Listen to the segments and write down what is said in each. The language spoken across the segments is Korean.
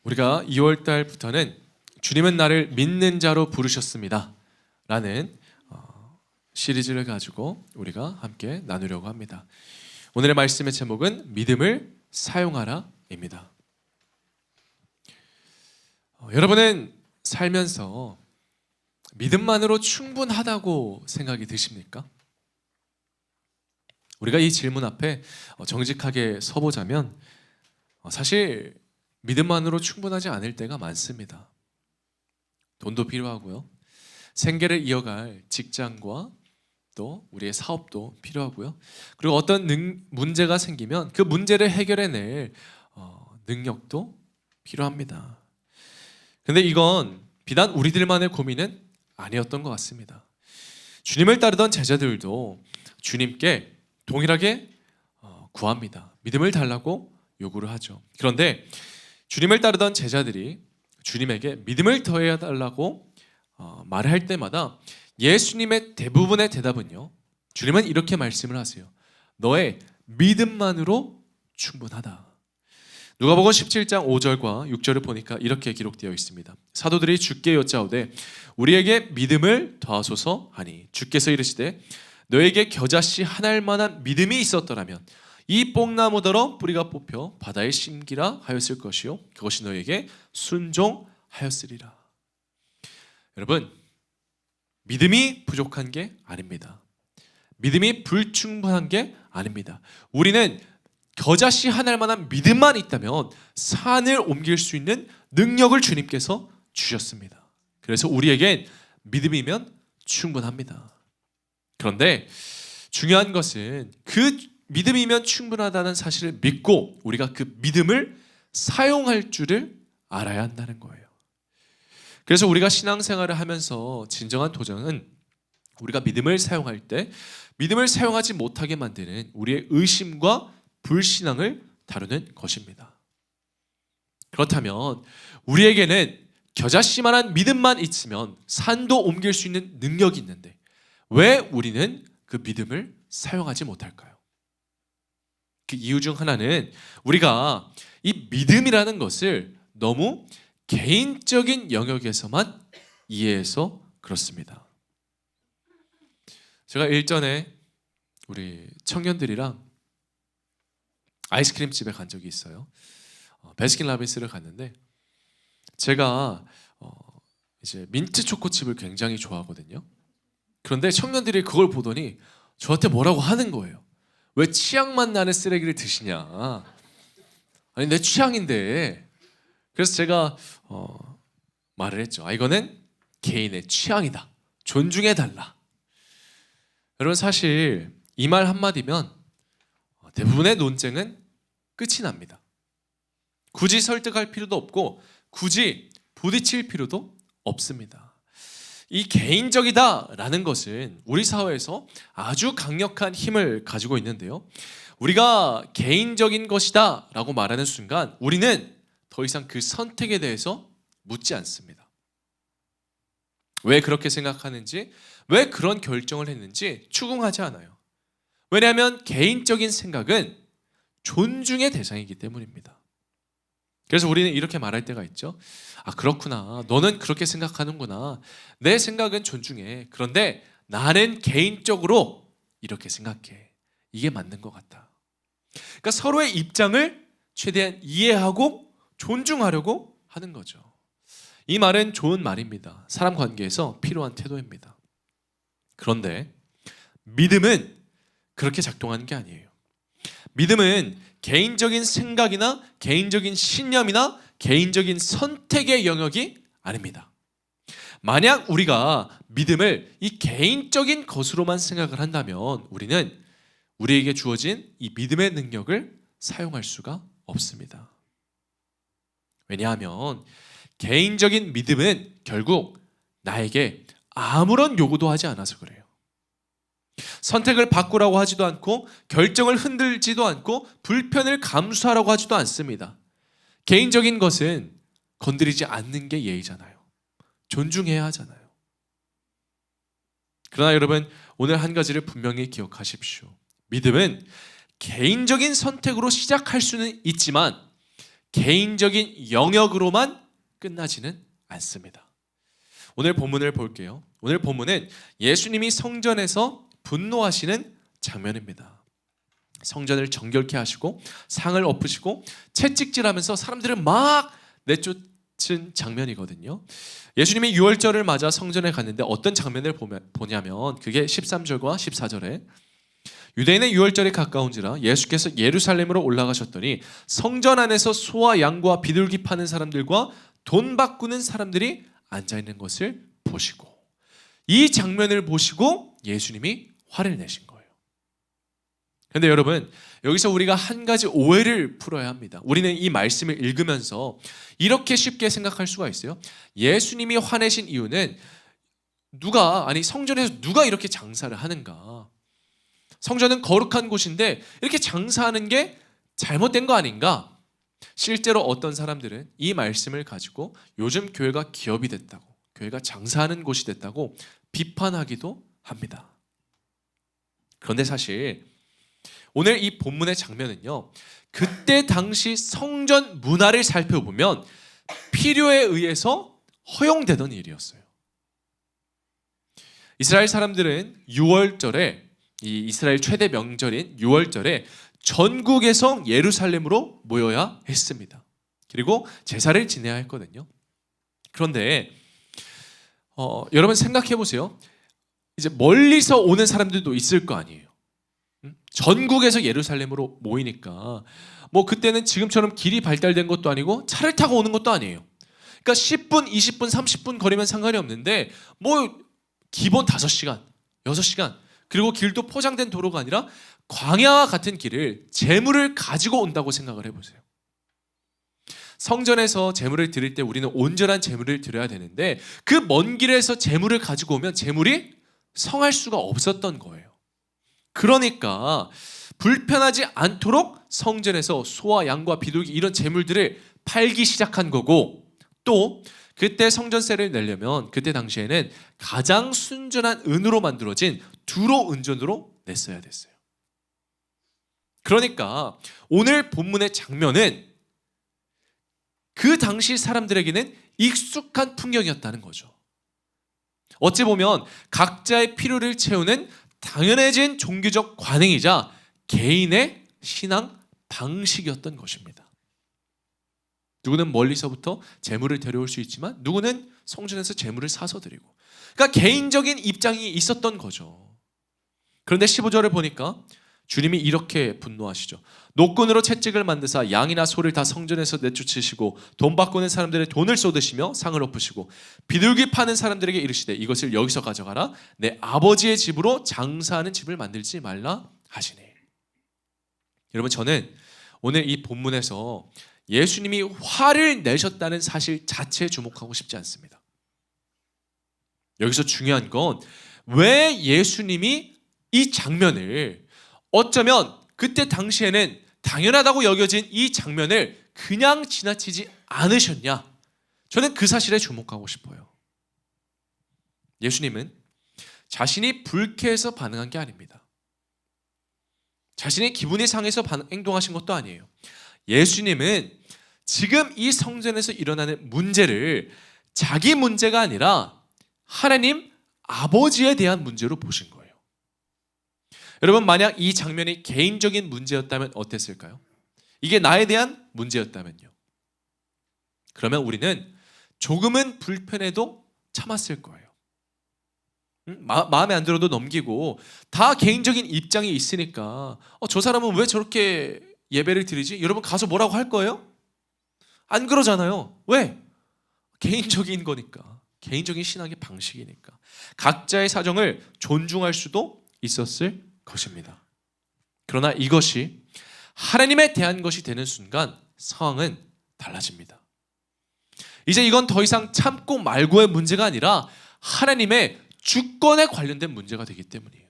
우리가 2월 달부터는 주님은 나를 믿는 자로 부르셨습니다 라는 시리즈를 가지고 우리가 함께 나누려고 합니다. 오늘의 말씀의 제목은 믿음을 사용하라 입니다. 여러분은 살면서 믿음만으로 충분하다고 생각이 드십니까? 우리가 이 질문 앞에 정직하게 서보자면 사실 믿음만으로 충분하지 않을 때가 많습니다. 돈도 필요하고요. 생계를 이어갈 직장과 또 우리의 사업도 필요하고요. 그리고 어떤 문제가 생기면 그 문제를 해결해낼 능력도 필요합니다. 근데 이건 비단 우리들만의 고민은 아니었던 것 같습니다. 주님을 따르던 제자들도 주님께 동일하게 구합니다. 믿음을 달라고 요구를 하죠. 그런데 주님을 따르던 제자들이 주님에게 믿음을 더해 달라고 말을 할 때마다 예수님의 대부분의 대답은요, 주님은 이렇게 말씀을 하세요. 너의 믿음만으로 충분하다. 누가복음 17장 5절과 6절을 보니까 이렇게 기록되어 있습니다. 사도들이 주께 여짜오되 우리에게 믿음을 더하소서 하니 주께서 이르시되 너에게 겨자씨 한 알만한 믿음이 있었더라면 이 뽕나무더러 뿌리가 뽑혀 바다에 심기라 하였을 것이요 그것이 너에게 순종하였으리라. 여러분, 믿음이 부족한 게 아닙니다. 믿음이 불충분한 게 아닙니다. 우리는 겨자씨 한 알만한 믿음만 있다면 산을 옮길 수 있는 능력을 주님께서 주셨습니다. 그래서 우리에겐 믿음이면 충분합니다. 그런데 중요한 것은 그 믿음이면 충분하다는 사실을 믿고 우리가 그 믿음을 사용할 줄을 알아야 한다는 거예요. 그래서 우리가 신앙생활을 하면서 진정한 도전은 우리가 믿음을 사용할 때 믿음을 사용하지 못하게 만드는 우리의 의심과 불신앙을 다루는 것입니다. 그렇다면 우리에게는 겨자씨만한 믿음만 있으면 산도 옮길 수 있는 능력이 있는데 왜 우리는 그 믿음을 사용하지 못할까요? 그 이유 중 하나는 우리가 이 믿음이라는 것을 너무 개인적인 영역에서만 이해해서 그렇습니다. 제가 일전에 우리 청년들이랑 아이스크림 집에 간 적이 있어요. 베스킨라빈스를 갔는데 제가 이제 민트 초코칩을 굉장히 좋아하거든요. 그런데 청년들이 그걸 보더니 저한테 뭐라고 하는 거예요. 왜 취향맛 나는 쓰레기를 드시냐. 아니 내 취향인데. 그래서 제가 말을 했죠. 이거는 개인의 취향이다. 존중해달라. 여러분 사실 이 말 한마디면 대부분의 논쟁은 끝이 납니다. 굳이 설득할 필요도 없고 굳이 부딪힐 필요도 없습니다. 이 개인적이다라는 것은 우리 사회에서 아주 강력한 힘을 가지고 있는데요. 우리가 개인적인 것이다 라고 말하는 순간 우리는 더 이상 그 선택에 대해서 묻지 않습니다. 왜 그렇게 생각하는지, 왜 그런 결정을 했는지 추궁하지 않아요. 왜냐하면 개인적인 생각은 존중의 대상이기 때문입니다. 그래서 우리는 이렇게 말할 때가 있죠. 그렇구나. 너는 그렇게 생각하는구나. 내 생각은 존중해. 그런데 나는 개인적으로 이렇게 생각해. 이게 맞는 것 같다. 그러니까 서로의 입장을 최대한 이해하고 존중하려고 하는 거죠. 이 말은 좋은 말입니다. 사람 관계에서 필요한 태도입니다. 그런데 믿음은 그렇게 작동하는 게 아니에요. 믿음은 개인적인 생각이나 개인적인 신념이나 개인적인 선택의 영역이 아닙니다. 만약 우리가 믿음을 이 개인적인 것으로만 생각을 한다면 우리는 우리에게 주어진 이 믿음의 능력을 사용할 수가 없습니다. 왜냐하면 개인적인 믿음은 결국 나에게 아무런 요구도 하지 않아서 그래요. 선택을 바꾸라고 하지도 않고 결정을 흔들지도 않고 불편을 감수하라고 하지도 않습니다. 개인적인 것은 건드리지 않는 게 예의잖아요. 존중해야 하잖아요. 그러나 여러분 오늘 한 가지를 분명히 기억하십시오. 믿음은 개인적인 선택으로 시작할 수는 있지만 개인적인 영역으로만 끝나지는 않습니다. 오늘 본문을 볼게요. 오늘 본문은 예수님이 성전에서 분노하시는 장면입니다. 성전을 정결케 하시고 상을 엎으시고 채찍질하면서 사람들을 막 내쫓은 장면이거든요. 예수님이 유월절을 맞아 성전에 갔는데 어떤 장면을 보냐면 그게 13절과 14절에 유대인의 유월절이 가까운지라 예수께서 예루살렘으로 올라가셨더니 성전 안에서 소와 양과 비둘기 파는 사람들과 돈 바꾸는 사람들이 앉아있는 것을 보시고, 이 장면을 보시고 예수님이 화를 내신 거예요. 그런데 여러분, 여기서 우리가 한 가지 오해를 풀어야 합니다. 우리는 이 말씀을 읽으면서 이렇게 쉽게 생각할 수가 있어요. 예수님이 화내신 이유는 성전에서 누가 이렇게 장사를 하는가? 성전은 거룩한 곳인데 이렇게 장사하는 게 잘못된 거 아닌가? 실제로 어떤 사람들은 이 말씀을 가지고 요즘 교회가 기업이 됐다고, 교회가 장사하는 곳이 됐다고 비판하기도 합니다. 그런데 사실 오늘 이 본문의 장면은요, 그때 당시 성전 문화를 살펴보면 필요에 의해서 허용되던 일이었어요. 이스라엘 사람들은 6월절에, 이 이스라엘 최대 명절인 6월절에 전국에서 예루살렘으로 모여야 했습니다. 그리고 제사를 지내야 했거든요. 그런데 여러분 생각해 보세요. 이제 멀리서 오는 사람들도 있을 거 아니에요. 전국에서 예루살렘으로 모이니까 뭐 그때는 지금처럼 길이 발달된 것도 아니고 차를 타고 오는 것도 아니에요. 그러니까 10분, 20분, 30분 거리면 상관이 없는데 뭐 기본 5시간, 6시간, 그리고 길도 포장된 도로가 아니라 광야와 같은 길을 제물을 가지고 온다고 생각을 해보세요. 성전에서 제물을 드릴 때 우리는 온전한 제물을 드려야 되는데 그 먼 길에서 제물을 가지고 오면 제물이 성할 수가 없었던 거예요. 그러니까 불편하지 않도록 성전에서 소와 양과 비둘기 이런 제물들을 팔기 시작한 거고, 또 그때 성전세를 내려면 그때 당시에는 가장 순전한 은으로 만들어진 두로 은전으로 냈어야 됐어요. 그러니까 오늘 본문의 장면은 그 당시 사람들에게는 익숙한 풍경이었다는 거죠. 어찌 보면 각자의 필요를 채우는 당연해진 종교적 관행이자 개인의 신앙 방식이었던 것입니다. 누구는 멀리서부터 제물을 데려올 수 있지만 누구는 성전에서 제물을 사서 드리고, 그러니까 개인적인 입장이 있었던 거죠. 그런데 15절을 보니까 주님이 이렇게 분노하시죠. 노끈으로 채찍을 만드사 양이나 소를 다 성전에서 내쫓으시고 돈 바꾸는 사람들의 돈을 쏟으시며 상을 엎으시고 비둘기 파는 사람들에게 이르시되 이것을 여기서 가져가라, 내 아버지의 집으로 장사하는 집을 만들지 말라 하시니. 여러분, 저는 오늘 이 본문에서 예수님이 화를 내셨다는 사실 자체에 주목하고 싶지 않습니다. 여기서 중요한 건 왜 예수님이 이 장면을, 어쩌면 그때 당시에는 당연하다고 여겨진 이 장면을 그냥 지나치지 않으셨냐? 저는 그 사실에 주목하고 싶어요. 예수님은 자신이 불쾌해서 반응한 게 아닙니다. 자신의 기분이 상해서 행동하신 것도 아니에요. 예수님은 지금 이 성전에서 일어나는 문제를 자기 문제가 아니라 하나님 아버지에 대한 문제로 보신 거예요. 여러분, 만약 이 장면이 개인적인 문제였다면 어땠을까요? 이게 나에 대한 문제였다면요. 그러면 우리는 조금은 불편해도 참았을 거예요. 마음에 안 들어도 넘기고, 다 개인적인 입장이 있으니까 저 사람은 왜 저렇게 예배를 드리지? 여러분 가서 뭐라고 할 거예요? 안 그러잖아요. 왜? 개인적인 거니까. 개인적인 신앙의 방식이니까. 각자의 사정을 존중할 수도 있었을 것입니다. 그러나 이것이 하나님에 대한 것이 되는 순간 상황은 달라집니다. 이제 이건 더 이상 참고 말고의 문제가 아니라 하나님의 주권에 관련된 문제가 되기 때문이에요.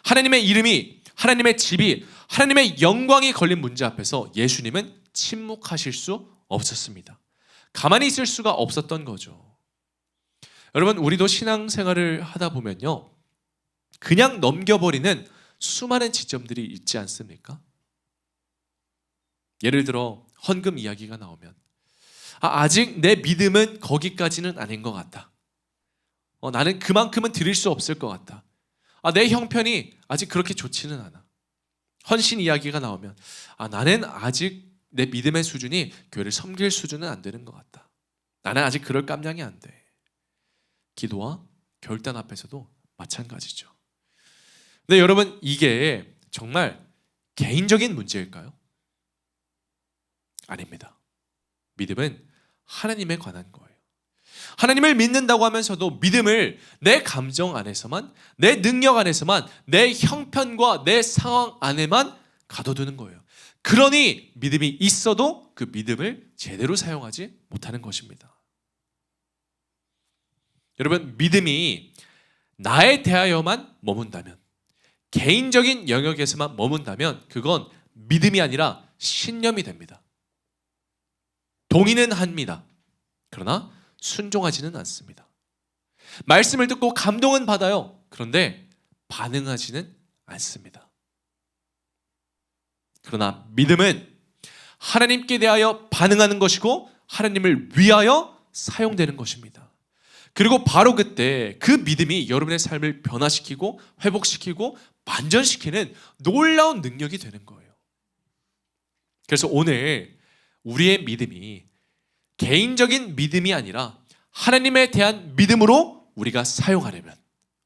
하나님의 이름이, 하나님의 집이, 하나님의 영광이 걸린 문제 앞에서 예수님은 침묵하실 수 없었습니다. 가만히 있을 수가 없었던 거죠. 여러분, 우리도 신앙생활을 하다 보면요, 그냥 넘겨버리는 수많은 지점들이 있지 않습니까? 예를 들어 헌금 이야기가 나오면 아직 내 믿음은 거기까지는 아닌 것 같다. 나는 그만큼은 드릴 수 없을 것 같다. 내 형편이 아직 그렇게 좋지는 않아. 헌신 이야기가 나오면 나는 아직 내 믿음의 수준이 교회를 섬길 수준은 안 되는 것 같다. 나는 아직 그럴 깜냥이 안 돼. 기도와 결단 앞에서도 마찬가지죠. 근데 여러분, 이게 정말 개인적인 문제일까요? 아닙니다. 믿음은 하나님에 관한 거예요. 하나님을 믿는다고 하면서도 믿음을 내 감정 안에서만, 내 능력 안에서만, 내 형편과 내 상황 안에만 가둬두는 거예요. 그러니 믿음이 있어도 그 믿음을 제대로 사용하지 못하는 것입니다. 여러분, 믿음이 나에 대하여만 머문다면, 개인적인 영역에서만 머문다면 그건 믿음이 아니라 신념이 됩니다. 동의는 합니다. 그러나 순종하지는 않습니다. 말씀을 듣고 감동은 받아요. 그런데 반응하지는 않습니다. 그러나 믿음은 하나님께 대하여 반응하는 것이고 하나님을 위하여 사용되는 것입니다. 그리고 바로 그때 그 믿음이 여러분의 삶을 변화시키고 회복시키고 반전시키는 놀라운 능력이 되는 거예요. 그래서 오늘 우리의 믿음이 개인적인 믿음이 아니라 하나님에 대한 믿음으로 우리가 사용하려면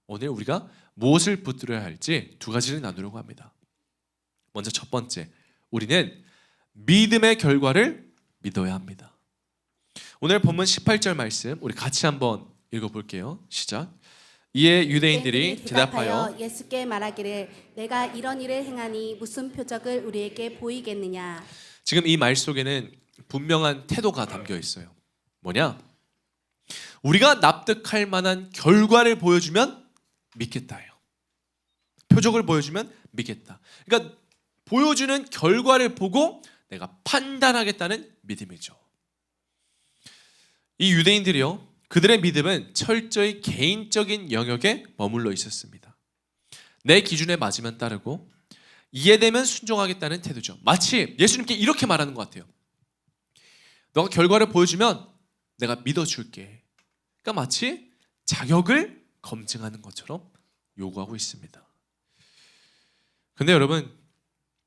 오늘 우리가 무엇을 붙들어야 할지 두 가지를 나누려고 합니다. 먼저 첫 번째, 우리는 믿음의 결과를 믿어야 합니다. 오늘 본문 18절 말씀 우리 같이 한번 읽어볼게요. 시작. 이에 유대인들이 대답하여 예수께 말하기를 내가 이런 일을 행하니 무슨 표적을 우리에게 보이겠느냐. 지금 이 말 속에는 분명한 태도가 담겨 있어요. 뭐냐? 우리가 납득할 만한 결과를 보여주면 믿겠다예요. 표적을 보여주면 믿겠다. 그러니까 보여주는 결과를 보고 내가 판단하겠다는 믿음이죠. 이 유대인들이요, 그들의 믿음은 철저히 개인적인 영역에 머물러 있었습니다. 내 기준에 맞으면 따르고 이해되면 순종하겠다는 태도죠. 마치 예수님께 이렇게 말하는 것 같아요. 너가 결과를 보여주면 내가 믿어줄게. 그러니까 마치 자격을 검증하는 것처럼 요구하고 있습니다. 근데 여러분,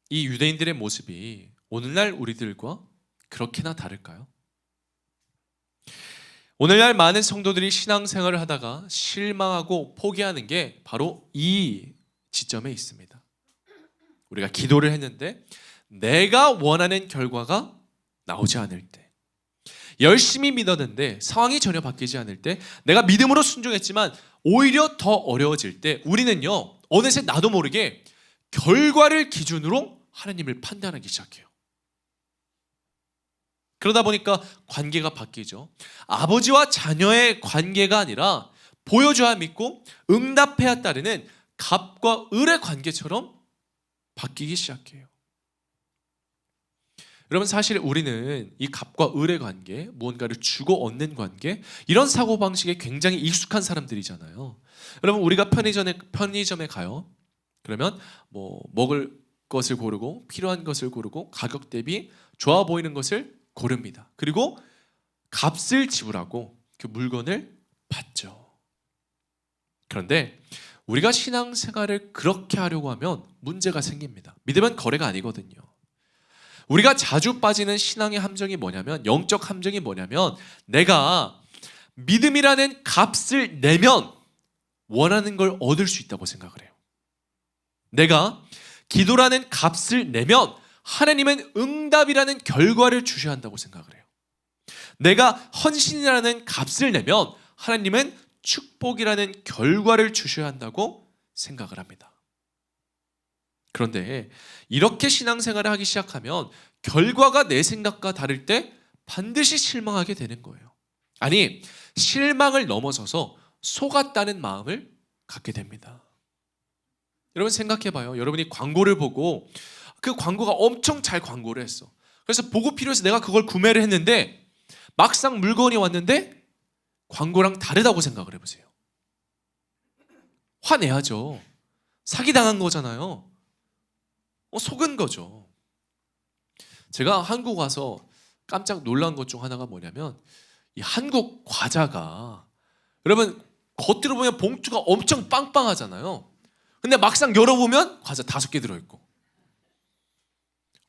이 유대인들의 모습이 오늘날 우리들과 그렇게나 다를까요? 오늘날 많은 성도들이 신앙생활을 하다가 실망하고 포기하는 게 바로 이 지점에 있습니다. 우리가 기도를 했는데 내가 원하는 결과가 나오지 않을 때, 열심히 믿었는데 상황이 전혀 바뀌지 않을 때, 내가 믿음으로 순종했지만 오히려 더 어려워질 때 우리는요, 어느새 나도 모르게 결과를 기준으로 하나님을 판단하기 시작해요. 그러다 보니까 관계가 바뀌죠. 아버지와 자녀의 관계가 아니라 보여줘야 믿고 응답해야 따르는 갑과 을의 관계처럼 바뀌기 시작해요. 여러분, 사실 우리는 이 갑과 을의 관계, 무언가를 주고 얻는 관계, 이런 사고방식에 굉장히 익숙한 사람들이잖아요. 여러분, 우리가 편의점에 가요. 그러면 먹을 것을 고르고 필요한 것을 고르고 가격 대비 좋아 보이는 것을 고릅니다. 그리고 값을 지불하고 그 물건을 받죠. 그런데 우리가 신앙생활을 그렇게 하려고 하면 문제가 생깁니다. 믿음은 거래가 아니거든요. 우리가 자주 빠지는 신앙의 함정이 뭐냐면, 영적 함정이 뭐냐면, 내가 믿음이라는 값을 내면 원하는 걸 얻을 수 있다고 생각을 해요. 내가 기도라는 값을 내면 하나님은 응답이라는 결과를 주셔야 한다고 생각을 해요. 내가 헌신이라는 값을 내면 하나님은 축복이라는 결과를 주셔야 한다고 생각을 합니다. 그런데 이렇게 신앙생활을 하기 시작하면 결과가 내 생각과 다를 때 반드시 실망하게 되는 거예요. 아니, 실망을 넘어서서 속았다는 마음을 갖게 됩니다. 여러분 생각해봐요. 여러분이 광고를 보고 그 광고가 엄청 잘 광고를 했어. 그래서 보고 필요해서 내가 그걸 구매를 했는데 막상 물건이 왔는데 광고랑 다르다고 생각을 해보세요. 화내야죠. 사기당한 거잖아요. 속은 거죠. 제가 한국 와서 깜짝 놀란 것 중 하나가 뭐냐면 이 한국 과자가 여러분 겉으로 보면 봉투가 엄청 빵빵하잖아요. 근데 막상 열어보면 과자 5개 들어있고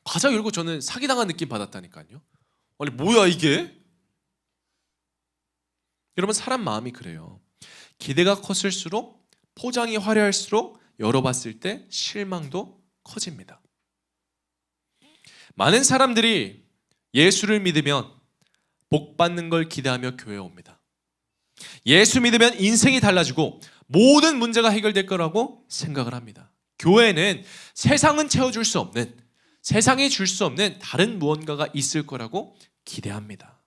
과자 열고 저는 사기당한 느낌 받았다니까요. 아니 뭐야 이게? 여러분 사람 마음이 그래요. 기대가 컸을수록 포장이 화려할수록 열어봤을 때 실망도 커집니다. 많은 사람들이 예수를 믿으면 복 받는 걸 기대하며 교회에 옵니다. 예수 믿으면 인생이 달라지고 모든 문제가 해결될 거라고 생각을 합니다. 교회는 세상은 채워줄 수 없는, 세상이 줄 수 없는 다른 무언가가 있을 거라고 기대합니다.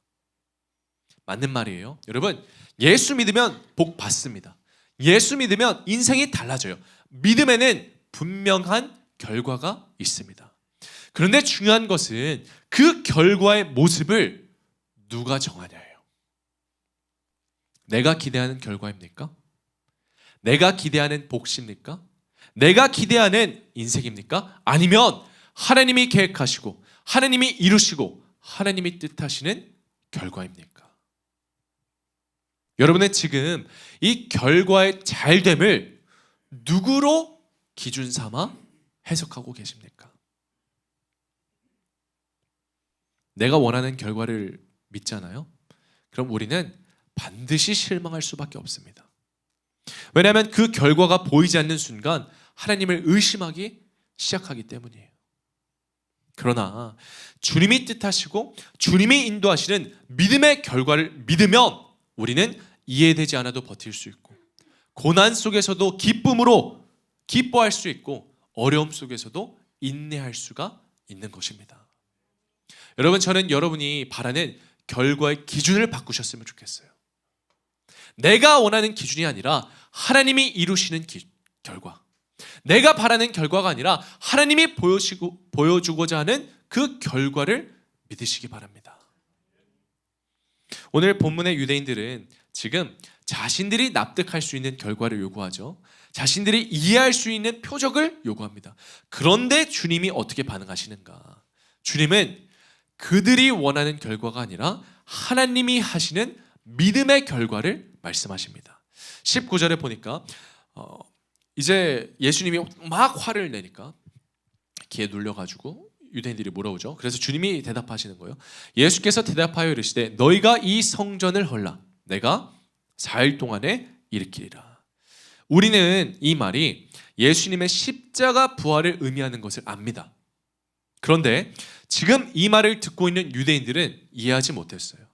맞는 말이에요. 여러분, 예수 믿으면 복 받습니다. 예수 믿으면 인생이 달라져요. 믿음에는 분명한 결과가 있습니다. 그런데 중요한 것은 그 결과의 모습을 누가 정하냐예요. 내가 기대하는 결과입니까? 내가 기대하는 복입니까? 내가 기대하는 인생입니까? 아니면 하나님이 계획하시고 하나님이 이루시고 하나님이 뜻하시는 결과입니까? 여러분은 지금 이 결과의 잘됨을 누구로 기준 삼아 해석하고 계십니까? 내가 원하는 결과를 믿잖아요. 그럼 우리는 반드시 실망할 수밖에 없습니다. 왜냐하면 그 결과가 보이지 않는 순간 하나님을 의심하기 시작하기 때문이에요. 그러나 주님이 뜻하시고 주님이 인도하시는 믿음의 결과를 믿으면 우리는 이해되지 않아도 버틸 수 있고 고난 속에서도 기쁨으로 기뻐할 수 있고 어려움 속에서도 인내할 수가 있는 것입니다. 여러분, 저는 여러분이 바라는 결과의 기준을 바꾸셨으면 좋겠어요. 내가 원하는 기준이 아니라 하나님이 이루시는 결과, 내가 바라는 결과가 아니라 하나님이 보여주고자 하는 그 결과를 믿으시기 바랍니다. 오늘 본문의 유대인들은 지금 자신들이 납득할 수 있는 결과를 요구하죠. 자신들이 이해할 수 있는 표적을 요구합니다. 그런데 주님이 어떻게 반응하시는가? 주님은 그들이 원하는 결과가 아니라 하나님이 하시는 믿음의 결과를 말씀하십니다. 19절에 보니까 이제 예수님이 막 화를 내니까 기에 눌려가지고 유대인들이 물어오죠. 그래서 주님이 대답하시는 거예요. 예수께서 대답하여 이르시되 너희가 이 성전을 헐라 내가 4일 동안에 일으키리라. 우리는 이 말이 예수님의 십자가 부활을 의미하는 것을 압니다. 그런데 지금 이 말을 듣고 있는 유대인들은 이해하지 못했어요.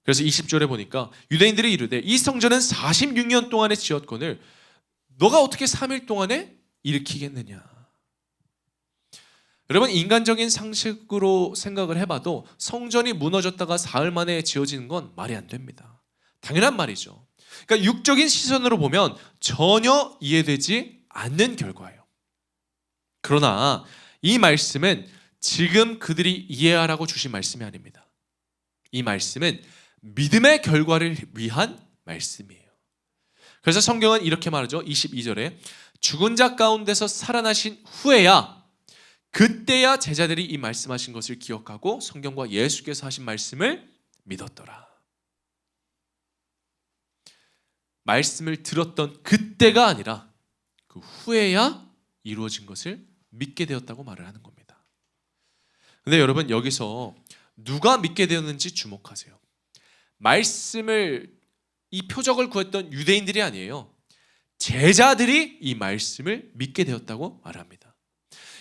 그래서 20절에 보니까 유대인들이 이르되 이 성전은 46년 동안에 지었거늘 너가 어떻게 3일 동안에 일으키겠느냐. 여러분, 인간적인 상식으로 생각을 해봐도 성전이 무너졌다가 사흘 만에 지어지는 건 말이 안 됩니다. 당연한 말이죠. 그러니까 육적인 시선으로 보면 전혀 이해되지 않는 결과예요. 그러나 이 말씀은 지금 그들이 이해하라고 주신 말씀이 아닙니다. 이 말씀은 믿음의 결과를 위한 말씀이에요. 그래서 성경은 이렇게 말하죠. 22절에 죽은 자 가운데서 살아나신 후에야 그때야 제자들이 이 말씀하신 것을 기억하고 성경과 예수께서 하신 말씀을 믿었더라. 말씀을 들었던 그때가 아니라 그 후에야 이루어진 것을 믿게 되었다고 말을 하는 겁니다. 근데 여러분, 여기서 누가 믿게 되었는지 주목하세요. 말씀을, 이 표적을 구했던 유대인들이 아니에요. 제자들이 이 말씀을 믿게 되었다고 말합니다.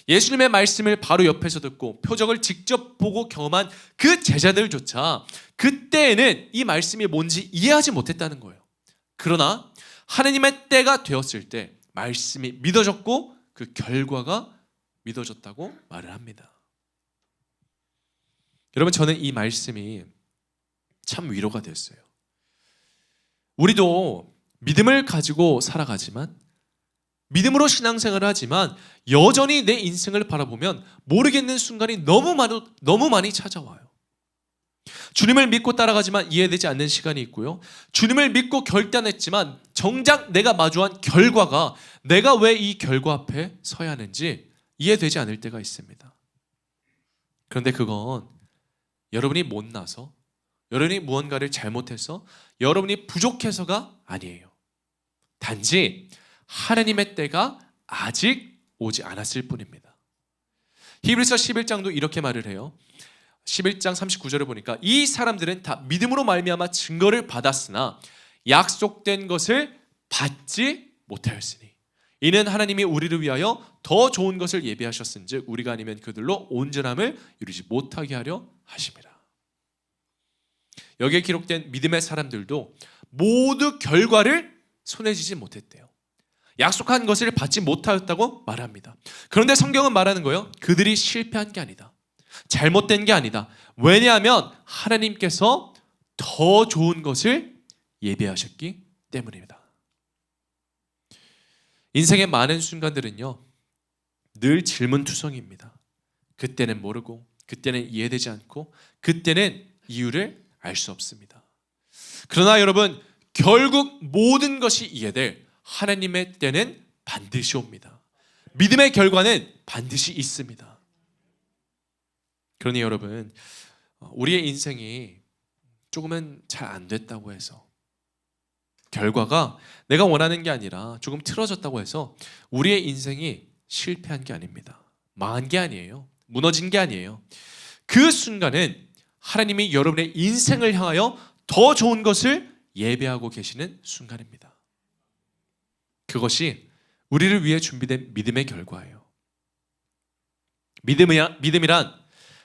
예수님의 말씀을 바로 옆에서 듣고 표적을 직접 보고 경험한 그 제자들조차 그때에는 이 말씀이 뭔지 이해하지 못했다는 거예요. 그러나 하나님의 때가 되었을 때 말씀이 믿어졌고 그 결과가 믿어졌다고 말을 합니다. 여러분, 저는 이 말씀이 참 위로가 됐어요. 우리도 믿음을 가지고 살아가지만, 믿음으로 신앙생활을 하지만 여전히 내 인생을 바라보면 모르겠는 순간이 너무 많이 찾아와요. 주님을 믿고 따라가지만 이해되지 않는 시간이 있고요. 주님을 믿고 결단했지만 정작 내가 마주한 결과가 내가 왜 이 결과 앞에 서야 하는지 이해되지 않을 때가 있습니다. 그런데 그건 여러분이 못나서, 여러분이 무언가를 잘못해서, 여러분이 부족해서가 아니에요. 단지 하나님의 때가 아직 오지 않았을 뿐입니다. 히브리서 11장도 이렇게 말을 해요. 11장 39절을 보니까 이 사람들은 다 믿음으로 말미암아 증거를 받았으나 약속된 것을 받지 못하였으니 이는 하나님이 우리를 위하여 더 좋은 것을 예비하셨은즉 우리가 아니면 그들로 온전함을 이루지 못하게 하려 하심이라. 여기에 기록된 믿음의 사람들도 모두 결과를 손에 쥐지 못했대요. 약속한 것을 받지 못하였다고 말합니다. 그런데 성경은 말하는 거예요. 그들이 실패한 게 아니다. 잘못된 게 아니다. 왜냐하면 하나님께서 더 좋은 것을 예비하셨기 때문입니다. 인생의 많은 순간들은요, 늘 질문투성입니다. 그때는 모르고, 그때는 이해되지 않고, 그때는 이유를 알 수 없습니다. 그러나 여러분, 결국 모든 것이 이해될 하나님의 때는 반드시 옵니다. 믿음의 결과는 반드시 있습니다. 그러니 여러분, 우리의 인생이 조금은 잘 안 됐다고 해서, 결과가 내가 원하는 게 아니라 조금 틀어졌다고 해서 우리의 인생이 실패한 게 아닙니다. 망한 게 아니에요. 무너진 게 아니에요. 그 순간은 하나님이 여러분의 인생을 향하여 더 좋은 것을 예배하고 계시는 순간입니다. 그것이 우리를 위해 준비된 믿음의 결과예요. 믿음이란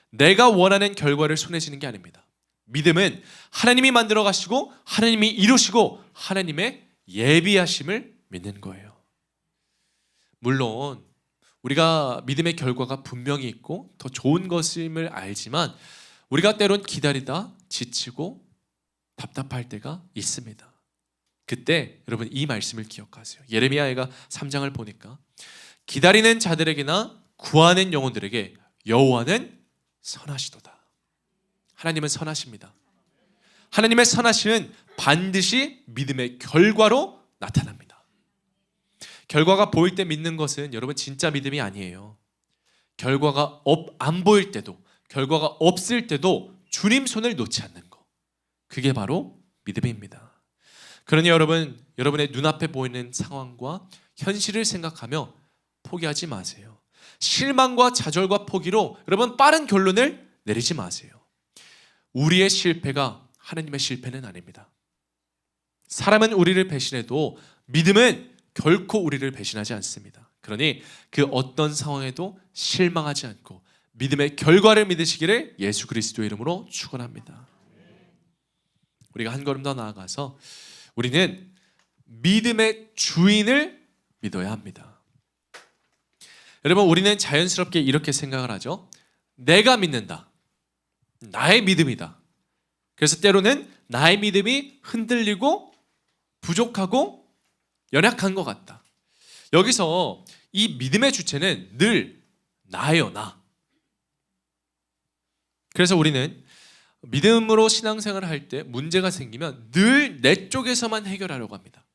내가 원하는 결과를 손에 쥐는 게 아닙니다. 믿음은 하나님이 만들어 가시고 하나님이 이루시고 하나님의 예비하심을 믿는 거예요. 물론 우리가 믿음의 결과가 분명히 있고 더 좋은 것임을 알지만 우리가 때론 기다리다 지치고 답답할 때가 있습니다. 그때 여러분 이 말씀을 기억하세요. 예레미야가 3장을 보니까 기다리는 자들에게나 구하는 영혼들에게 여호와는 선하시도다. 하나님은 선하십니다. 하나님의 선하심은 반드시 믿음의 결과로 나타납니다. 결과가 보일 때 믿는 것은 여러분 진짜 믿음이 아니에요. 결과가 안 보일 때도, 결과가 없을 때도 주님 손을 놓지 않는 것, 그게 바로 믿음입니다. 그러니 여러분, 여러분의 눈앞에 보이는 상황과 현실을 생각하며 포기하지 마세요. 실망과 좌절과 포기로 여러분 빠른 결론을 내리지 마세요. 우리의 실패가 하나님의 실패는 아닙니다. 사람은 우리를 배신해도 믿음은 결코 우리를 배신하지 않습니다. 그러니 그 어떤 상황에도 실망하지 않고 믿음의 결과를 믿으시기를 예수 그리스도의 이름으로 축원합니다. 우리가 한 걸음 더 나아가서 우리는 믿음의 주인을 믿어야 합니다. 여러분, 우리는 자연스럽게 이렇게 생각을 하죠. 내가 믿는다. 나의 믿음이다. 그래서 때로는 나의 믿음이 흔들리고 부족하고 연약한 것 같다. 여기서 이 믿음의 주체는 늘 나예요, 나. 그래서 우리는 믿음으로 신앙생활을 할 때 문제가 생기면 늘 내 쪽에서만 해결하려고 합니다.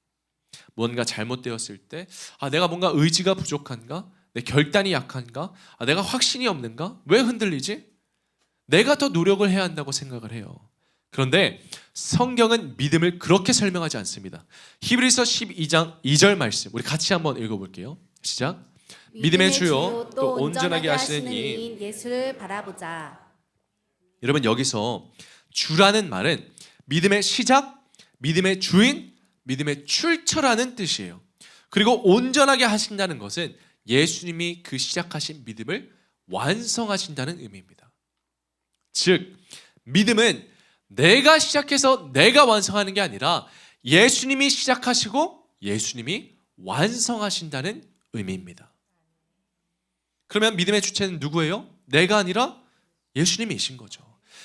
뭔가 잘못되었을 때 내가 뭔가 의지가 부족한가? 내 결단이 약한가? 내가 확신이 없는가? 왜 흔들리지? 내가 더 노력을 해야 한다고 생각을 해요. 그런데 성경은 믿음을 그렇게 설명하지 않습니다. 히브리서 12장 2절 말씀 우리 같이 한번 읽어볼게요. 시작. 믿음의 주요 또 온전하게 하시는 이 예수를 바라보자. 여러분, 여기서 주라는 말은 믿음의 시작, 믿음의 주인, 믿음의 출처라는 뜻이에요. 그리고 온전하게 하신다는 것은 예수님이 그 시작하신 믿음을 완성하신다는 의미입니다. 즉 믿음은 내가 시작해서 내가 완성하는 게 아니라 예수님이 시작하시고 예수님이 완성하신다는 의미입니다. 그러면 믿음의 주체는 누구예요? 내가 아니라 예수님이신 거죠.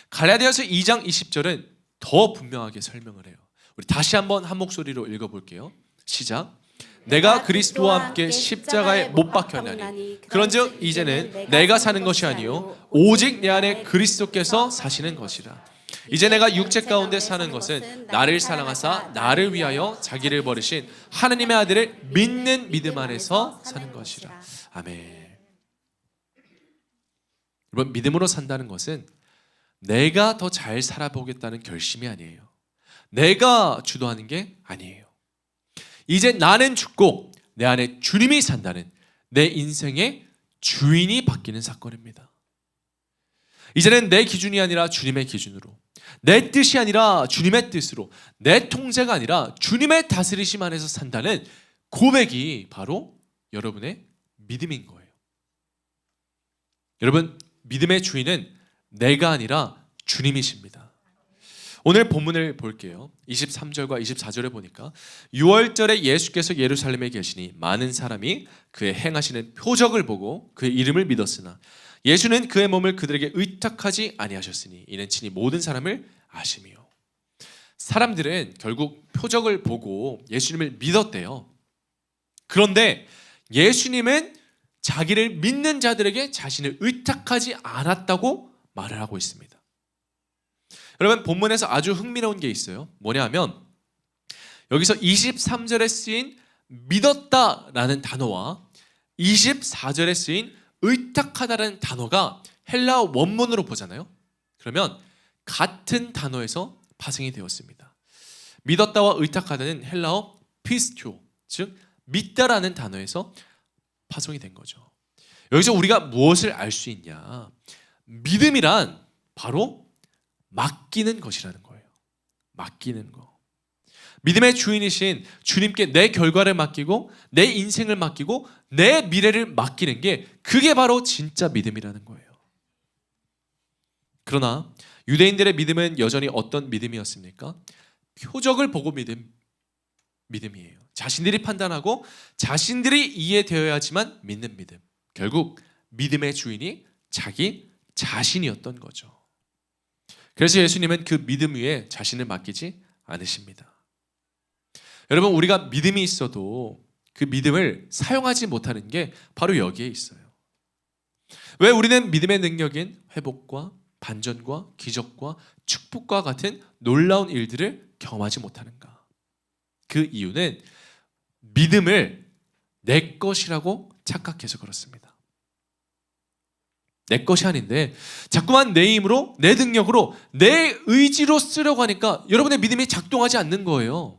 갈라디아서 2장 20절은 더 분명하게 설명을 해요. 우리 다시 한번 한 목소리로 읽어볼게요. 시작. 내가 그리스도와 함께 십자가에 못 박혔나니 그런즉 이제는 내가 사는 것이 아니요 오직 내 안에 그리스도께서 사시는 것이라. 이제 내가 육체 가운데 사는 것은 나를 사랑하사 나를 위하여 자기를 버리신 하나님의 아들을 믿는 믿음 안에서 사는 것이라. 아멘. 여러분, 믿음으로 산다는 것은 내가 더 잘 살아보겠다는 결심이 아니에요. 내가 주도하는 게 아니에요. 이제 나는 죽고 내 안에 주님이 산다는 내 인생의 주인이 바뀌는 사건입니다. 이제는 내 기준이 아니라 주님의 기준으로, 내 뜻이 아니라 주님의 뜻으로, 내 통제가 아니라 주님의 다스리심 안에서 산다는 고백이 바로 여러분의 믿음인 거예요. 여러분, 믿음의 주인은 내가 아니라 주님이십니다. 오늘 본문을 볼게요. 23절과 24절에 보니까 6월절에 예수께서 예루살렘에 계시니 많은 사람이 그의 행하시는 표적을 보고 그의 이름을 믿었으나 예수는 그의 몸을 그들에게 의탁하지 아니하셨으니 이는 친히 모든 사람을 아심이요. 사람들은 결국 표적을 보고 예수님을 믿었대요. 그런데 예수님은 자기를 믿는 자들에게 자신을 의탁하지 않았다고 말을 하고 있습니다. 여러분, 본문에서 아주 흥미로운 게 있어요. 뭐냐면 여기서 23절에 쓰인 믿었다라는 단어와 24절에 쓰인 의탁하다라는 단어가 헬라어 원문으로 보잖아요. 그러면 같은 단어에서 파생이 되었습니다. 믿었다와 의탁하다는 헬라어 피스토, 즉 믿다라는 단어에서 파송이 된 거죠. 여기서 우리가 무엇을 알 수 있냐? 믿음이란 바로 맡기는 것이라는 거예요. 맡기는 거. 믿음의 주인이신 주님께 내 결과를 맡기고 내 인생을 맡기고 내 미래를 맡기는 게 그게 바로 진짜 믿음이라는 거예요. 그러나 유대인들의 믿음은 여전히 어떤 믿음이었습니까? 표적을 보고 믿음이에요. 자신들이 판단하고 자신들이 이해되어야지만 믿는 믿음. 결국 믿음의 주인이 자기 자신이었던 거죠. 그래서 예수님은 그 믿음 위에 자신을 맡기지 않으십니다. 여러분, 우리가 믿음이 있어도 그 믿음을 사용하지 못하는 게 바로 여기에 있어요. 왜 우리는 믿음의 능력인 회복과 반전과 기적과 축복과 같은 놀라운 일들을 경험하지 못하는가? 그 이유는 믿음을 내 것이라고 착각해서 그렇습니다. 내 것이 아닌데 자꾸만 내 힘으로, 내 능력으로, 내 의지로 쓰려고 하니까 여러분의 믿음이 작동하지 않는 거예요.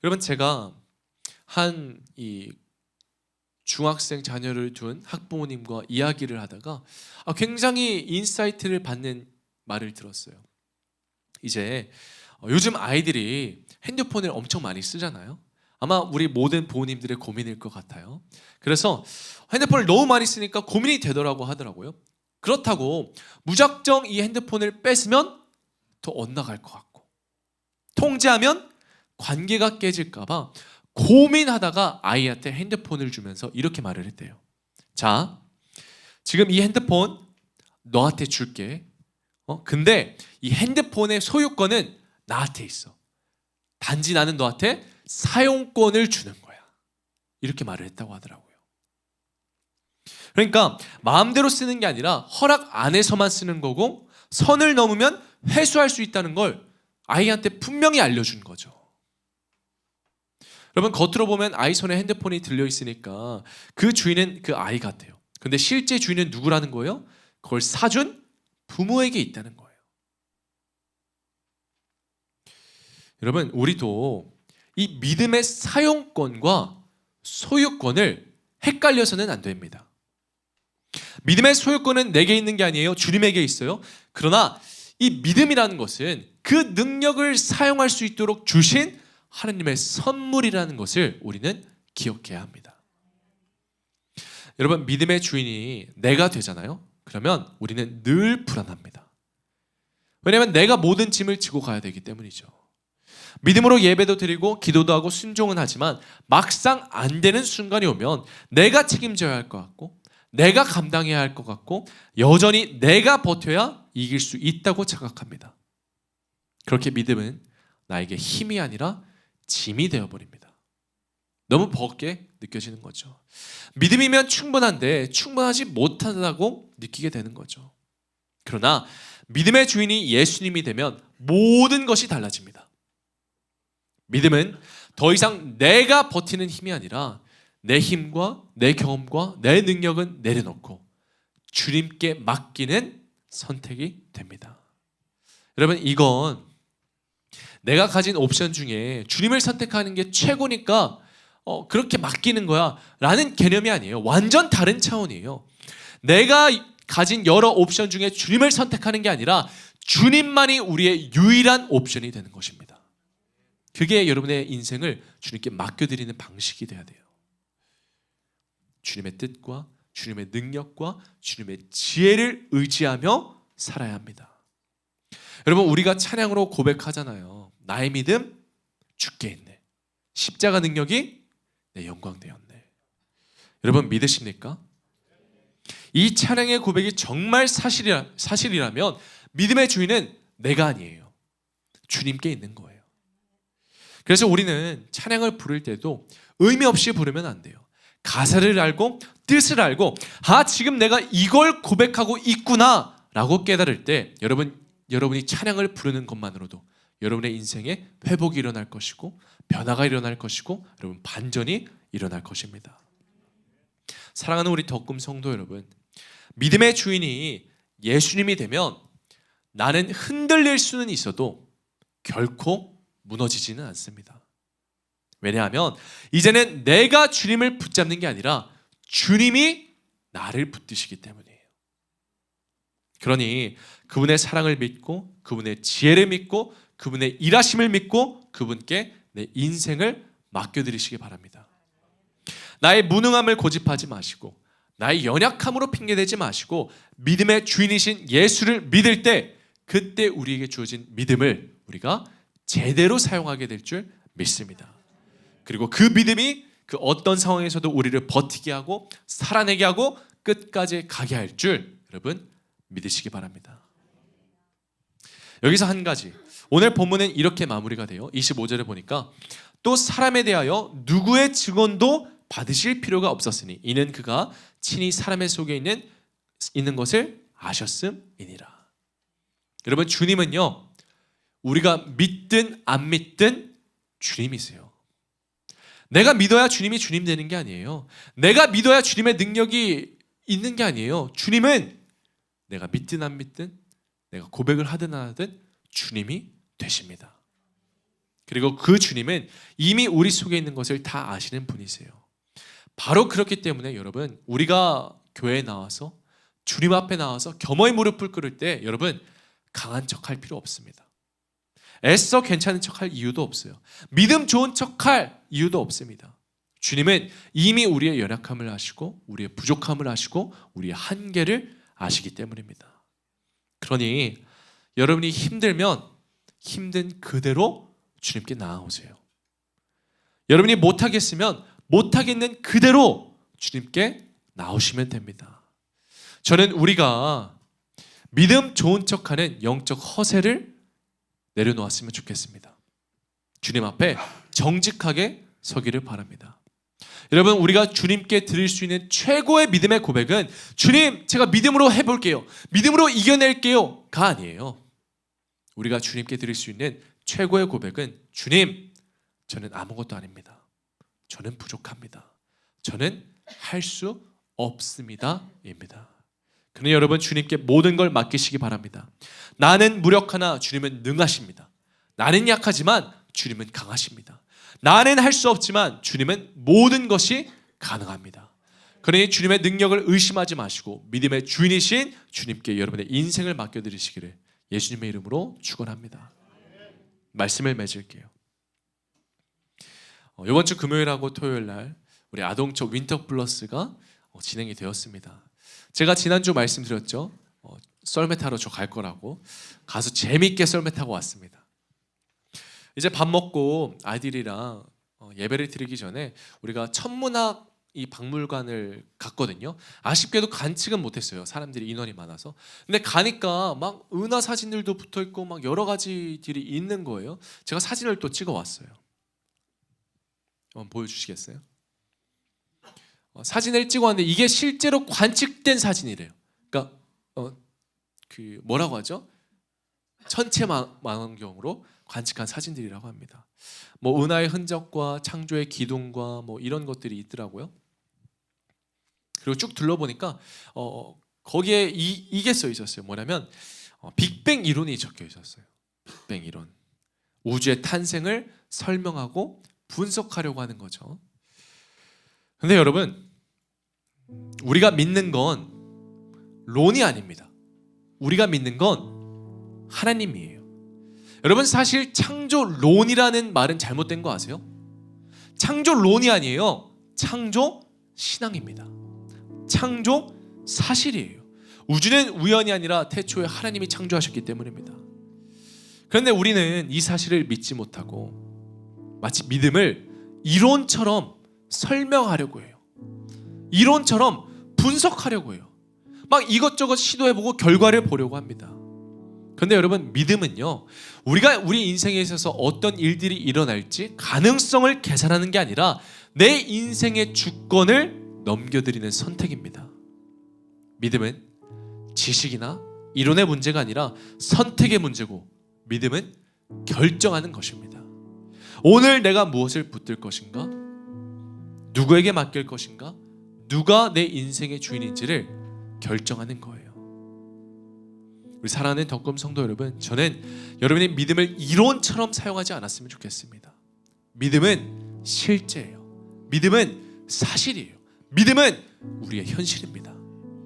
여러분, 제가 한 이 중학생 자녀를 둔 학부모님과 이야기를 하다가 굉장히 인사이트를 받는 말을 들었어요. 이제 요즘 아이들이 핸드폰을 엄청 많이 쓰잖아요. 아마 우리 모든 부모님들의 고민일 것 같아요. 그래서 핸드폰을 너무 많이 쓰니까 고민이 되더라고 하더라고요. 그렇다고 무작정 이 핸드폰을 뺏으면 더 엇나갈 것 같고, 통제하면 관계가 깨질까 봐 고민하다가 아이한테 핸드폰을 주면서 이렇게 말을 했대요. 자, 지금 이 핸드폰 너한테 줄게. 근데 이 핸드폰의 소유권은 나한테 있어. 단지 나는 너한테 사용권을 주는 거야. 이렇게 말을 했다고 하더라고요. 그러니까 마음대로 쓰는 게 아니라 허락 안에서만 쓰는 거고, 선을 넘으면 회수할 수 있다는 걸 아이한테 분명히 알려준 거죠. 여러분, 겉으로 보면 아이 손에 핸드폰이 들려있으니까 그 주인은 그 아이 같아요. 근데 실제 주인은 누구라는 거예요? 그걸 사준 부모에게 있다는 거예요. 여러분, 우리도 이 믿음의 사용권과 소유권을 헷갈려서는 안 됩니다. 믿음의 소유권은 내게 있는 게 아니에요. 주님에게 있어요. 그러나 이 믿음이라는 것은 그 능력을 사용할 수 있도록 주신 하나님의 선물이라는 것을 우리는 기억해야 합니다. 여러분, 믿음의 주인이 내가 되잖아요. 그러면 우리는 늘 불안합니다. 왜냐하면 내가 모든 짐을 지고 가야 되기 때문이죠. 믿음으로 예배도 드리고 기도도 하고 순종은 하지만 막상 안 되는 순간이 오면 내가 책임져야 할 것 같고, 내가 감당해야 할 것 같고, 여전히 내가 버텨야 이길 수 있다고 착각합니다. 그렇게 믿음은 나에게 힘이 아니라 짐이 되어버립니다. 너무 버겁게 느껴지는 거죠. 믿음이면 충분한데 충분하지 못하다고 느끼게 되는 거죠. 그러나 믿음의 주인이 예수님이 되면 모든 것이 달라집니다. 믿음은 더 이상 내가 버티는 힘이 아니라 내 힘과 내 경험과 내 능력은 내려놓고 주님께 맡기는 선택이 됩니다. 여러분, 이건 내가 가진 옵션 중에 주님을 선택하는 게 최고니까 그렇게 맡기는 거야 라는 개념이 아니에요. 완전 다른 차원이에요. 내가 가진 여러 옵션 중에 주님을 선택하는 게 아니라 주님만이 우리의 유일한 옵션이 되는 것입니다. 그게 여러분의 인생을 주님께 맡겨드리는 방식이 돼야 돼요. 주님의 뜻과 주님의 능력과 주님의 지혜를 의지하며 살아야 합니다. 여러분, 우리가 찬양으로 고백하잖아요. 나의 믿음 주께 있네. 십자가 능력이 내 영광 되었네. 여러분, 믿으십니까? 이 찬양의 고백이 정말 사실이라면 믿음의 주인은 내가 아니에요. 주님께 있는 거예요. 그래서 우리는 찬양을 부를 때도 의미 없이 부르면 안 돼요. 가사를 알고 뜻을 알고 지금 내가 이걸 고백하고 있구나 라고 깨달을 때 여러분이 찬양을 부르는 것만으로도 여러분의 인생에 회복이 일어날 것이고 변화가 일어날 것이고 여러분 반전이 일어날 것입니다. 사랑하는 우리 덕금 성도 여러분, 믿음의 주인이 예수님이 되면 나는 흔들릴 수는 있어도 결코 무너지지는 않습니다. 왜냐하면 이제는 내가 주님을 붙잡는 게 아니라 주님이 나를 붙드시기 때문이에요. 그러니 그분의 사랑을 믿고 그분의 지혜를 믿고 그분의 일하심을 믿고 그분께 내 인생을 맡겨드리시기 바랍니다. 나의 무능함을 고집하지 마시고 나의 연약함으로 핑계대지 마시고 믿음의 주인이신 예수를 믿을 때 그때 우리에게 주어진 믿음을 우리가 제대로 사용하게 될 줄 믿습니다. 그리고 그 믿음이 그 어떤 상황에서도 우리를 버티게 하고 살아내게 하고 끝까지 가게 할 줄 여러분 믿으시기 바랍니다. 여기서 한 가지, 오늘 본문은 이렇게 마무리가 돼요. 25절에 보니까 또 사람에 대하여 누구의 증언도 받으실 필요가 없었으니 이는 그가 친히 사람의 속에 있는 것을 아셨음이니라. 여러분, 주님은요, 우리가 믿든 안 믿든 주님이세요. 내가 믿어야 주님이 주님 되는 게 아니에요. 내가 믿어야 주님의 능력이 있는 게 아니에요. 주님은 내가 믿든 안 믿든 내가 고백을 하든 안 하든 주님이 되십니다. 그리고 그 주님은 이미 우리 속에 있는 것을 다 아시는 분이세요. 바로 그렇기 때문에 여러분, 우리가 교회에 나와서 주님 앞에 나와서 겸허히 무릎을 꿇을 때 여러분 강한 척할 필요 없습니다. 애써 괜찮은 척할 이유도 없어요. 믿음 좋은 척할 이유도 없습니다. 주님은 이미 우리의 연약함을 아시고 우리의 부족함을 아시고 우리의 한계를 아시기 때문입니다. 그러니 여러분이 힘들면 힘든 그대로 주님께 나아오세요. 여러분이 못하겠으면 못하겠는 그대로 주님께 나오시면 됩니다. 저는 우리가 믿음 좋은 척하는 영적 허세를 내려놓았으면 좋겠습니다. 주님 앞에 정직하게 서기를 바랍니다. 여러분, 우리가 주님께 드릴 수 있는 최고의 믿음의 고백은 주님, 제가 믿음으로 해볼게요, 믿음으로 이겨낼게요 가 아니에요. 우리가 주님께 드릴 수 있는 최고의 고백은 주님, 저는 아무것도 아닙니다. 저는 부족합니다. 저는 할 수 없습니다 입니다. 그러니 여러분, 주님께 모든 걸 맡기시기 바랍니다. 나는 무력하나 주님은 능하십니다. 나는 약하지만 주님은 강하십니다. 나는 할 수 없지만 주님은 모든 것이 가능합니다. 그러니 주님의 능력을 의심하지 마시고 믿음의 주인이신 주님께 여러분의 인생을 맡겨드리시기를 예수님의 이름으로 축원합니다. 말씀을 맺을게요. 이번 주 금요일하고 토요일 날 우리 아동쪽 윈터 플러스가 진행이 되었습니다. 제가 지난주 말씀드렸죠. 썰매 타러 저 갈 거라고. 가서 재밌게 썰매 타고 왔습니다. 이제 밥 먹고 아이들이랑 예배를 드리기 전에 우리가 천문학 이 박물관을 갔거든요. 아쉽게도 관측은 못했어요. 사람들이 인원이 많아서. 근데 가니까 막 은하 사진들도 붙어 있고 막 여러 가지들이 있는 거예요. 제가 사진을 또 찍어 왔어요. 한번 보여주시겠어요? 사진을 찍어 왔는데 이게 실제로 관측된 사진이래요. 그러니까 그 뭐라고 하죠? 천체 망원경으로 관측한 사진들이라고 합니다. 뭐 은하의 흔적과 창조의 기둥과 뭐 이런 것들이 있더라고요. 그리고 쭉 둘러보니까 거기에 이게 써 있었어요. 뭐냐면 빅뱅 이론이 적혀 있었어요. 빅뱅 이론. 우주의 탄생을 설명하고 분석하려고 하는 거죠. 근데 여러분, 우리가 믿는 건 론이 아닙니다. 우리가 믿는 건 하나님이에요. 여러분, 사실 창조론이라는 말은 잘못된 거 아세요? 창조론이 아니에요. 창조 신앙입니다. 창조 사실이에요. 우주는 우연이 아니라 태초에 하나님이 창조하셨기 때문입니다. 그런데 우리는 이 사실을 믿지 못하고 마치 믿음을 이론처럼 설명하려고 해요. 이론처럼 분석하려고 해요. 막 이것저것 시도해보고 결과를 보려고 합니다. 그런데 여러분, 믿음은요, 우리가 우리 인생에 있어서 어떤 일들이 일어날지 가능성을 계산하는 게 아니라 내 인생의 주권을 넘겨드리는 선택입니다. 믿음은 지식이나 이론의 문제가 아니라 선택의 문제고, 믿음은 결정하는 것입니다. 오늘 내가 무엇을 붙들 것인가? 누구에게 맡길 것인가? 누가 내 인생의 주인인지를 결정하는 거예요. 우리 사랑하는 덕금 성도 여러분, 저는 여러분의 믿음을 이론처럼 사용하지 않았으면 좋겠습니다. 믿음은 실제예요. 믿음은 사실이에요. 믿음은 우리의 현실입니다.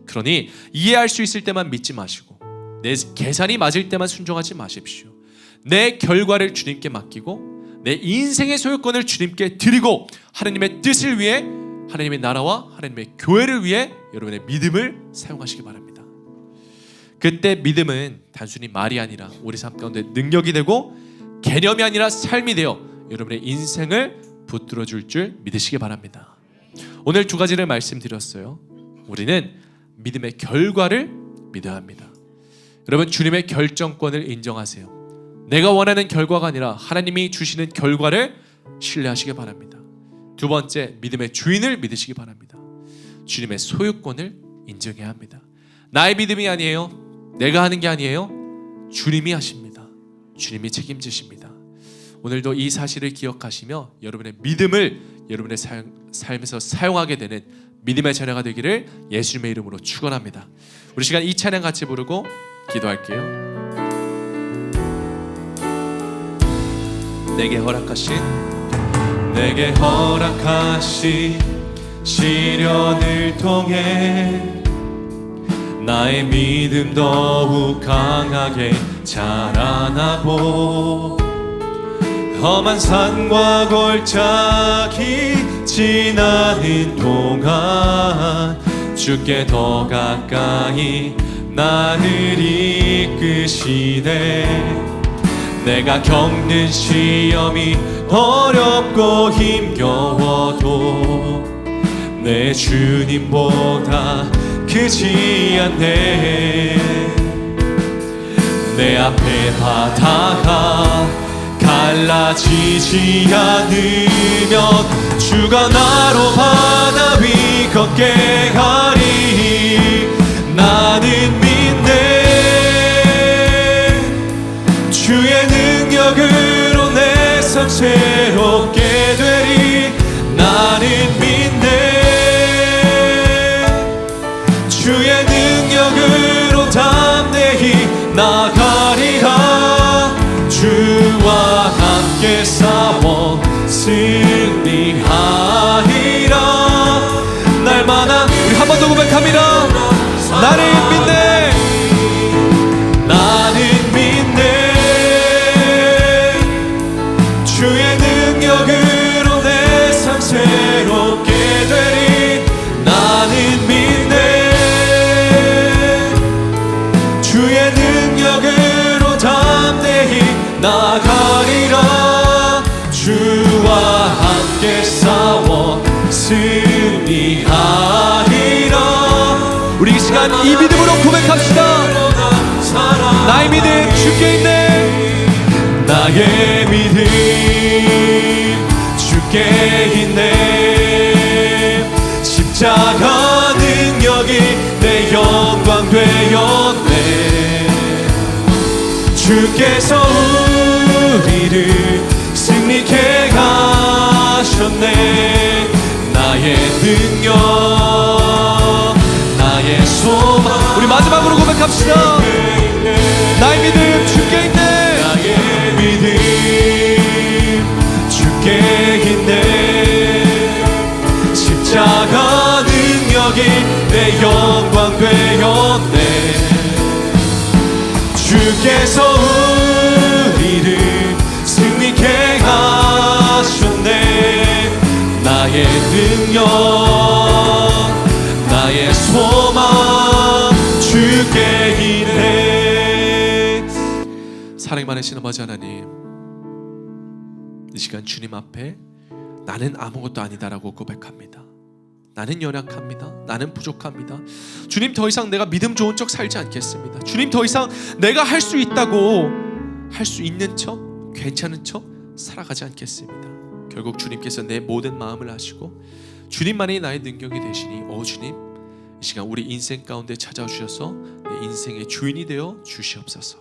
그러니 이해할 수 있을 때만 믿지 마시고, 내 계산이 맞을 때만 순종하지 마십시오. 내 결과를 주님께 맡기고 내 인생의 소유권을 주님께 드리고 하나님의 뜻을 위해, 하나님의 나라와 하나님의 교회를 위해 여러분의 믿음을 사용하시기 바랍니다. 그때 믿음은 단순히 말이 아니라 우리 삶 가운데 능력이 되고, 개념이 아니라 삶이 되어 여러분의 인생을 붙들어 줄 줄 믿으시기 바랍니다. 오늘 두 가지를 말씀드렸어요. 우리는 믿음의 결과를 믿어야 합니다. 여러분, 주님의 결정권을 인정하세요. 내가 원하는 결과가 아니라 하나님이 주시는 결과를 신뢰하시기 바랍니다. 두 번째, 믿음의 주인을 믿으시기 바랍니다. 주님의 소유권을 인정해야 합니다. 나의 믿음이 아니에요. 내가 하는 게 아니에요. 주님이 하십니다. 주님이 책임지십니다. 오늘도 이 사실을 기억하시며 여러분의 믿음을 여러분의 삶에서 사용하게 되는 믿음의 자녀가 되기를 예수님의 이름으로 축원합니다. 우리 시간 이 찬양 같이 부르고 기도할게요. 내게 허락하신 시련을 통해 나의 믿음 더욱 강하게 자라나고, 험한 산과 골짜기 지나는 동안 주께 더 가까이 나를 이끄시네. 내가 겪는 시험이 어렵고 힘겨워도 내 주님보다 크지 않네. 내 앞에 바다가 갈라지지 않으면 주가 나로 바다 위 걷게 하리. 나는 믿네. 주의 능력으로 내 삶 새롭게 되리. 나는 믿네. 주의 능력으로 담대히 나가리라. 주와 함께 싸워 승리하리라. 날마다 우리 한 번 더 고백합니다. 나는 믿네. 나는 믿네. 주의 능력으로 내 삶 새롭게 되리. 나는 믿네. 주의 능력으로 담대히 나가리라. 주와 함께 싸워 승리하리라. 우리 이 시간 이 믿음으로 고백합시다. 나의 믿음 주께 있네. 나의 믿음 주께 있네. 십자가 능력이 내 영광 되었네. 주께서 우리를 승리케 하셨네. 나의 능력 나의 나의 소망. 우리 마지막으로 고백합시다. 나의 믿음 주께 있네. 나의 믿음 주께 있네. 십자가 능력이 내 영광 되었네. 주께서 우리를 승리케 하셨네. 나의 능력 나의 소망 주께 있네. 사랑이 많으신 아버지 하나님, 이 시간 주님 앞에 나는 아무것도 아니다라고 고백합니다. 나는 연약합니다. 나는 부족합니다. 주님, 더 이상 내가 믿음 좋은 척 살지 않겠습니다. 주님, 더 이상 내가 할 수 있다고 할 수 있는 척, 괜찮은 척 살아가지 않겠습니다. 결국 주님께서 내 모든 마음을 아시고 주님만이 나의 능력이 되시니 주님, 이 시간 우리 인생 가운데 찾아주셔서 내 인생의 주인이 되어 주시옵소서.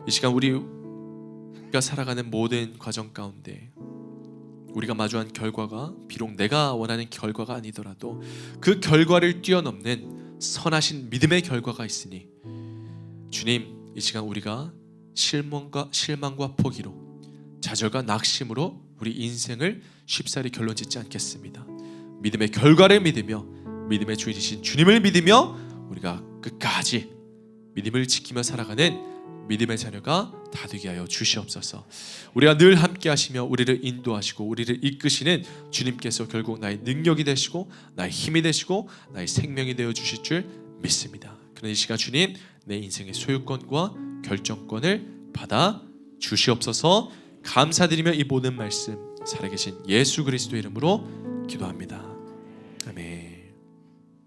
이 시간 우리가 살아가는 모든 과정 가운데 우리가 마주한 결과가 비록 내가 원하는 결과가 아니더라도 그 결과를 뛰어넘는 선하신 믿음의 결과가 있으니 주님, 이 시간 우리가 실망과 포기로, 좌절과 낙심으로 우리 인생을 쉽사리 결론 짓지 않겠습니다. 믿음의 결과를 믿으며 믿음의 주인이신 주님을 믿으며 우리가 끝까지 믿음을 지키며 살아가는 믿음의 자녀가 다 되게 하여 주시옵소서. 우리가 늘 함께 하시며 우리를 인도하시고 우리를 이끄시는 주님께서 결국 나의 능력이 되시고 나의 힘이 되시고 나의 생명이 되어 주실 줄 믿습니다. 그러나 이 시간 주님, 내 인생의 소유권과 결정권을 받아 주시옵소서. 감사드리며 이 모든 말씀 살아계신 예수 그리스도의 이름으로 기도합니다.